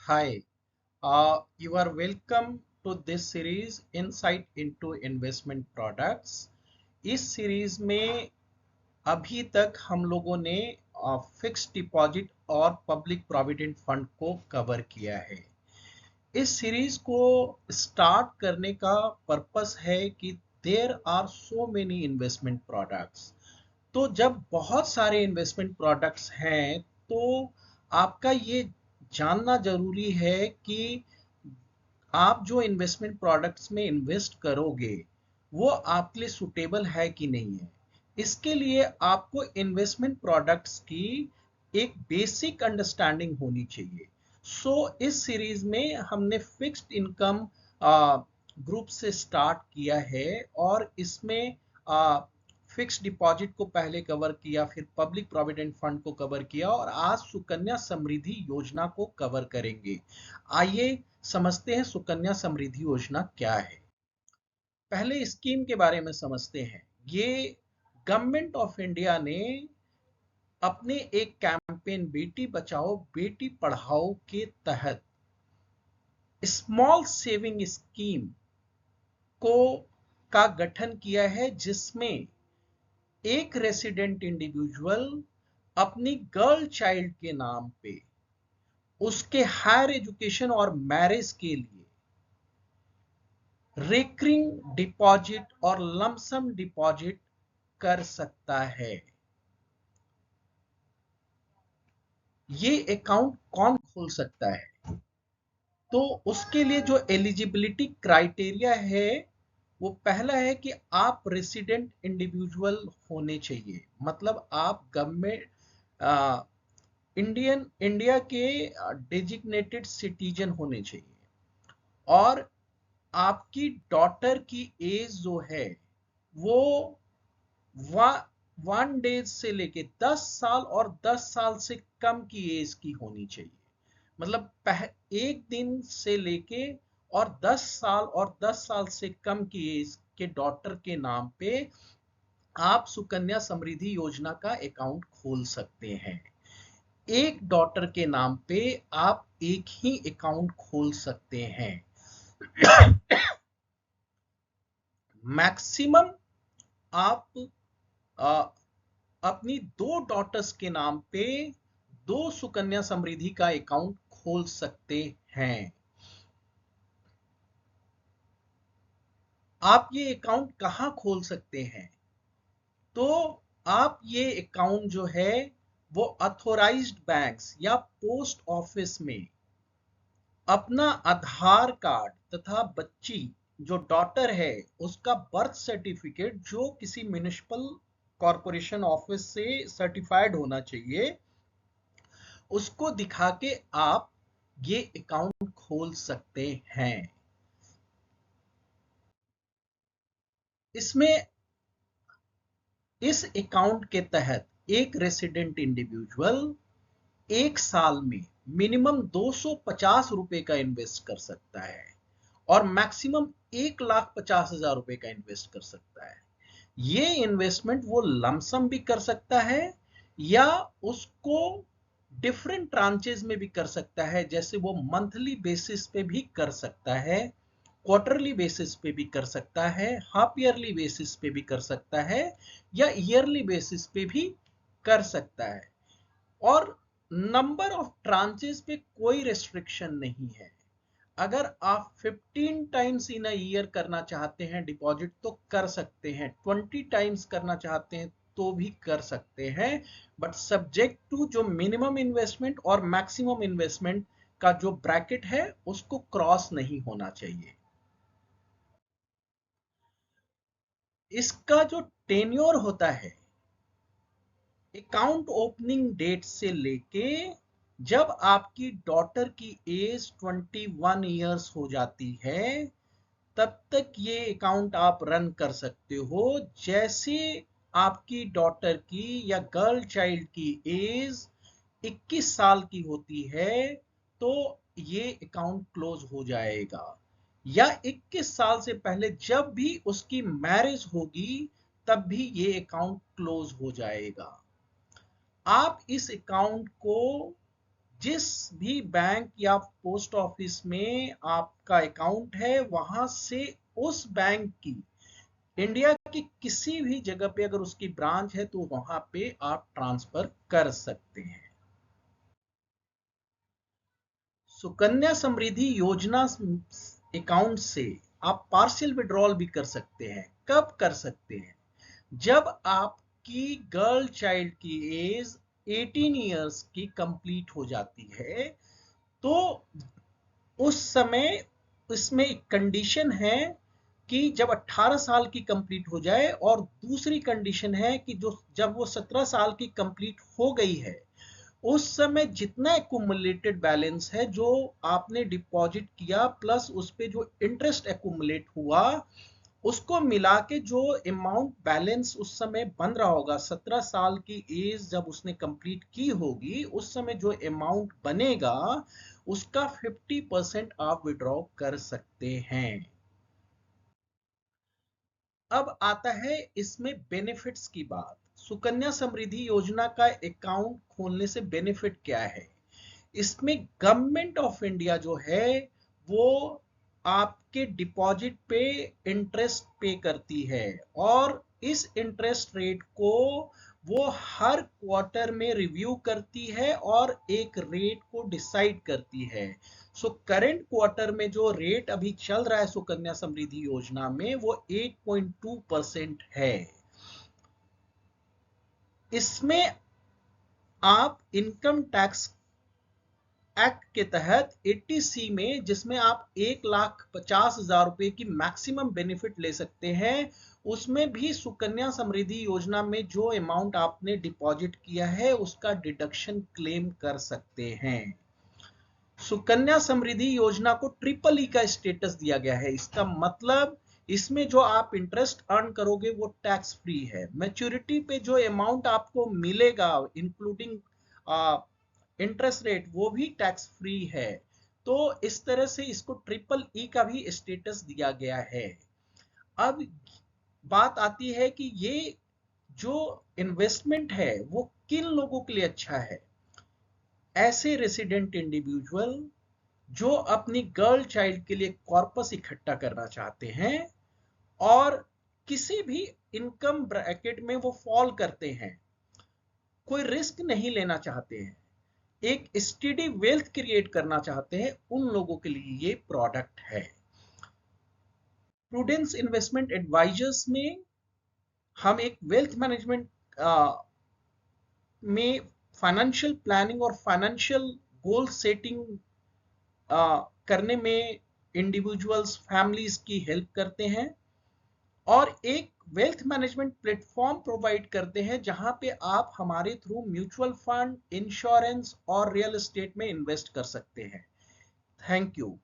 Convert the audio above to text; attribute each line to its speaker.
Speaker 1: Hi, you are welcome to this series Insight into Investment Products। इस series में अभी तक हम लोगों ने फिक्स्ड डिपॉजिट और पब्लिक प्रोविडेंट फंड को कवर किया है। इस सीरीज को स्टार्ट करने का पर्पस है कि there are so many investment products. तो जब बहुत सारे इन्वेस्टमेंट प्रोडक्ट्स हैं तो आपका ये जानना जरूरी है कि आप जो इन्वेस्टमेंट प्रोडक्ट्स में इन्वेस्ट करोगे वो आपके लिए सुटेबल है कि नहीं है। इसके लिए आपको इन्वेस्टमेंट प्रोडक्ट्स की एक बेसिक अंडरस्टैंडिंग होनी चाहिए। इस सीरीज में हमने फिक्स्ड इनकम ग्रुप से स्टार्ट किया है और इसमें फिक्स्ड डिपॉजिट को पहले कवर किया, फिर पब्लिक प्रोविडेंट फंड को कवर किया और आज सुकन्या समृद्धि योजना को कवर करेंगे। आइए समझते हैं सुकन्या समृद्धि योजना क्या है। पहले स्कीम के बारे में समझते हैं। ये गवर्नमेंट ऑफ इंडिया ने अपने एक कैंपेन बेटी बचाओ बेटी पढ़ाओ के तहत स्मॉल सेविंग स्कीम को का गठन किया है, जिसमें एक रेसिडेंट इंडिविजुअल अपनी गर्ल चाइल्ड के नाम पे उसके हायर एजुकेशन और मैरिज के लिए रेकरिंग डिपॉजिट और लमसम डिपॉजिट कर सकता है। ये अकाउंट कौन खोल सकता है? तो उसके लिए जो एलिजिबिलिटी क्राइटेरिया है वो पहला है कि आप रेसिडेंट इंडिविजुअल होने चाहिए, मतलब आप गवर्नमेंट इंडिया के डेजिग्नेटेड सिटीजन होने चाहिए और आपकी डॉटर की एज जो है वो 1 डेज से लेके 10 साल और 10 साल से कम की एज की होनी चाहिए। मतलब एक दिन से लेके और 10 साल और 10 साल से कम की एज के डॉटर के नाम पे आप सुकन्या समृद्धि योजना का अकाउंट खोल सकते हैं। एक डॉटर के नाम पे आप एक ही अकाउंट खोल सकते हैं। मैक्सिमम आप अपनी 2 डॉटर्स के नाम पे 2 सुकन्या समृद्धि का अकाउंट खोल सकते हैं। आप ये अकाउंट कहां खोल सकते हैं? तो आप ये अकाउंट जो है वो ऑथोराइज्ड बैंक्स या पोस्ट ऑफिस में अपना आधार कार्ड तथा बच्ची जो डॉटर है उसका बर्थ सर्टिफिकेट जो किसी म्युनिसिपल कॉरपोरेशन ऑफिस से सर्टिफाइड होना चाहिए, उसको दिखा के आप ये अकाउंट खोल सकते हैं। इसमें इस अकाउंट के तहत एक रेसिडेंट इंडिविजुअल एक साल में मिनिमम 250 रुपए का इन्वेस्ट कर सकता है और मैक्सिमम 1,50,000 रुपए का इन्वेस्ट कर सकता है। ये इन्वेस्टमेंट वो लमसम भी कर सकता है या उसको डिफरेंट ट्रांचेस में भी कर सकता है, जैसे वो मंथली बेसिस पे भी कर सकता है, क्वार्टरली बेसिस पे भी कर सकता है, हाफ ईयरली बेसिस पे भी कर सकता है या ईयरली बेसिस पे भी कर सकता है। और नंबर ऑफ ट्रांचेस पे कोई रेस्ट्रिक्शन नहीं है। अगर आप 15 टाइम्स इन अ ईयर करना चाहते हैं डिपॉजिट तो कर सकते हैं, 20 टाइम्स करना चाहते हैं तो भी कर सकते हैं, बट सब्जेक्ट टू जो मिनिमम इन्वेस्टमेंट और मैक्सिमम इन्वेस्टमेंट का जो ब्रैकेट है उसको क्रॉस नहीं होना चाहिए। इसका जो टेन्योर होता है अकाउंट ओपनिंग डेट से लेके जब आपकी डॉटर की एज 21 ईयर्स हो जाती है तब तक ये अकाउंट आप रन कर सकते हो। जैसे आपकी डॉटर की या गर्ल चाइल्ड की एज 21 साल की होती है तो ये अकाउंट क्लोज हो जाएगा, या 21 साल से पहले जब भी उसकी मैरिज होगी तब भी ये अकाउंट क्लोज हो जाएगा। आप इस अकाउंट को जिस भी बैंक या पोस्ट ऑफिस में आपका अकाउंट है, वहां से उस बैंक की इंडिया की किसी भी जगह पे अगर उसकी ब्रांच है तो वहां पे आप ट्रांसफर कर सकते हैं। सुकन्या समृद्धि योजना अकाउंट से आप पार्शियल विड्रॉल भी कर सकते हैं। कब कर सकते हैं? जब आपकी गर्ल चाइल्ड की एज 18 इयर्स की कंप्लीट हो जाती है, तो उस समय इसमें एक कंडीशन है कि जब 18 साल की कंप्लीट हो जाए, और दूसरी कंडीशन है कि जो जब वो 17 साल की कंप्लीट हो गई है, उस समय जितना एक्यूमुलेटेड बैलेंस है जो आपने डिपॉजिट किया प्लस उस पे जो इंटरेस्ट एक्यूमुलेट हुआ, उसको मिला के जो अमाउंट बैलेंस उस समय बन रहा होगा, 17 साल की एज जब उसने कंप्लीट की होगी, उस समय जो अमाउंट बनेगा उसका 50% आप विड्रॉ कर सकते हैं। अब आता है इसमें बेनिफिट्स की बात। सुकन्या समृद्धि योजना का अकाउंट खोलने से बेनिफिट क्या है? इसमें गवर्नमेंट ऑफ इंडिया जो है वो आपके डिपॉजिट पे इंटरेस्ट पे करती है, और इस इंटरेस्ट रेट को वो हर क्वार्टर में रिव्यू करती है और एक रेट को डिसाइड करती है। सो करंट क्वार्टर में जो रेट अभी चल रहा है सुकन्या समृद्धि योजना में, वो 8.2% है। इसमें आप इनकम टैक्स एक्ट के तहत 80C में, जिसमें आप 1,50,000 रुपए की मैक्सिमम बेनिफिट ले सकते हैं, उसमें भी सुकन्या समृद्धि योजना में जो अमाउंट आपने डिपॉजिट किया है उसका डिडक्शन क्लेम कर सकते हैं। सुकन्या समृद्धि योजना को ट्रिपल ई का स्टेटस दिया गया है। इसका मतलब इसमें जो आप इंटरेस्ट अर्न करोगे वो टैक्स फ्री है। मैच्योरिटी पे जो अमाउंट आपको मिलेगा इंक्लूडिंग इंटरेस्ट रेट, वो भी टैक्स फ्री है। तो इस तरह से इसको ट्रिपल ई का भी स्टेटस दिया गया है। अब बात आती है कि ये जो इन्वेस्टमेंट है वो किन लोगों के लिए अच्छा है? ऐसे रेसिडेंट इंडिविजुअल जो अपनी गर्ल चाइल्ड के लिए कॉर्पस इकट्ठा करना चाहते हैं और किसी भी इनकम ब्रैकेट में वो फॉल करते हैं, कोई रिस्क नहीं लेना चाहते हैं, एक स्टडी वेल्थ क्रिएट करना चाहते हैं, उन लोगों के लिए ये प्रोडक्ट है। प्रूडेंस इन्वेस्टमेंट एडवाइजर्स में हम एक वेल्थ मैनेजमेंट में फाइनेंशियल प्लानिंग और फाइनेंशियल गोल सेटिंग करने में इंडिविजुअल्स फैमिलीज की हेल्प करते हैं, और एक वेल्थ मैनेजमेंट प्लेटफॉर्म प्रोवाइड करते हैं जहां पे आप हमारे थ्रू म्यूचुअल फंड, इंश्योरेंस और रियल एस्टेट में इन्वेस्ट कर सकते हैं। Thank you.